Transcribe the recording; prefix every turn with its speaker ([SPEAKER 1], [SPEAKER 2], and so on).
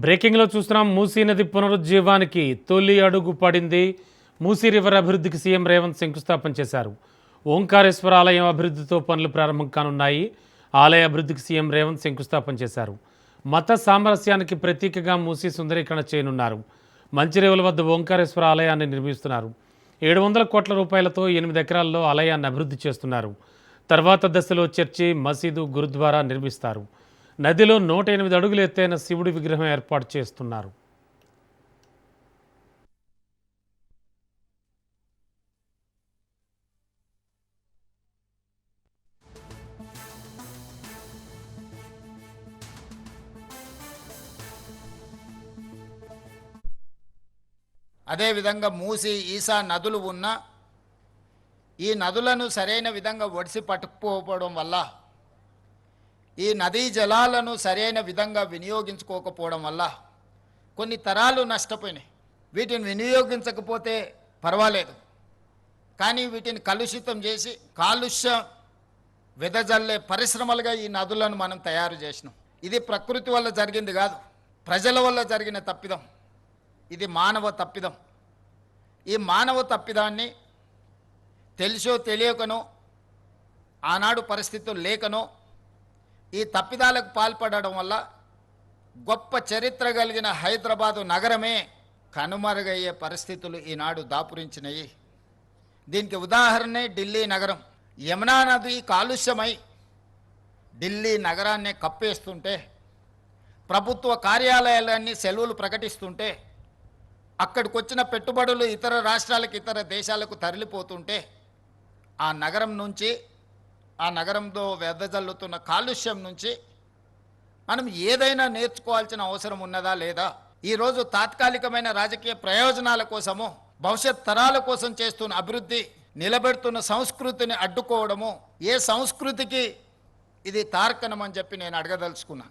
[SPEAKER 1] బ్రేకింగ్లో చూస్తున్నాం. మూసీ నది పునరుజ్జీవానికి తొలి అడుగు పడింది. మూసీ రివర్ అభివృద్ధికి సీఎం రేవంత్ శంకుస్థాపన చేశారు. ఓంకారేశ్వర ఆలయం అభివృద్ధితో పనులు ప్రారంభం కానున్నాయి. ఆలయ అభివృద్ధికి సీఎం రేవంత్ శంకుస్థాపన చేశారు. మత సామరస్యానికి ప్రతీకగా మూసీ సుందరీకరణ చేయనున్నారు. మంచిరేవుల వద్ద ఓంకారేశ్వర ఆలయాన్ని నిర్మిస్తున్నారు. 700 కోట్ల రూపాయలతో 8 ఎకరాల్లో ఆలయాన్ని అభివృద్ధి చేస్తున్నారు. తర్వాత దశలో చర్చి, మసీదు, గురుద్వారా నిర్మిస్తారు. నదిలో 108 అడుగులు ఎత్తైన శివుడి విగ్రహం ఏర్పాటు చేస్తున్నారు.
[SPEAKER 2] అదేవిధంగా మూసి, ఈసా నదులు ఉన్న ఈ నదులను సరైన విధంగా ఒడిసి పట్టుకుపోవడం వల్ల, ఈ నదీ జలాలను సరైన విధంగా వినియోగించుకోకపోవడం వల్ల కొన్ని తరాలు నష్టపోయినాయి. వీటిని వినియోగించకపోతే పర్వాలేదు, కానీ వీటిని కలుషితం చేసి కాలుష్యం వెదజల్లే పరిశ్రమలుగా ఈ నదులను మనం తయారు చేసినాం. ఇది ప్రకృతి వల్ల జరిగింది కాదు, ప్రజల వల్ల జరిగిన తప్పిదం. ఇది మానవ తప్పిదం. ఈ మానవ తప్పిదాన్ని తెలిసో తెలియకనో, ఆనాడు పరిస్థితులు లేకనో ఈ తప్పిదాలకు పాల్పడడం వల్ల గొప్ప చరిత్ర కలిగిన హైదరాబాదు నగరమే కనుమరుగయ్యే పరిస్థితులు ఈనాడు దాపురించినాయి. దీనికి ఉదాహరణే ఢిల్లీ నగరం. యమునా నది కాలుష్యమై ఢిల్లీ నగరాన్ని కప్పేస్తుంటే, ప్రభుత్వ కార్యాలయాలన్నీ సెలవులు ప్రకటిస్తుంటే, అక్కడికి వచ్చిన పెట్టుబడులు ఇతర రాష్ట్రాలకు, ఇతర దేశాలకు తరలిపోతుంటే, ఆ నగరం నుంచి, ఆ నగరంతో వెదజల్లుతున్న కాలుష్యం నుంచి మనం ఏదైనా నేర్చుకోవాల్సిన అవసరం ఉన్నదా లేదా? ఈరోజు తాత్కాలికమైన రాజకీయ ప్రయోజనాల కోసము, భవిష్యత్ తరాల కోసం చేస్తున్న అభివృద్ధి, నిలబెడుతున్న సంస్కృతిని అడ్డుకోవడము ఏ సంస్కృతికి ఇది తార్కణం అని చెప్పి నేను అడగదలుచుకున్నా.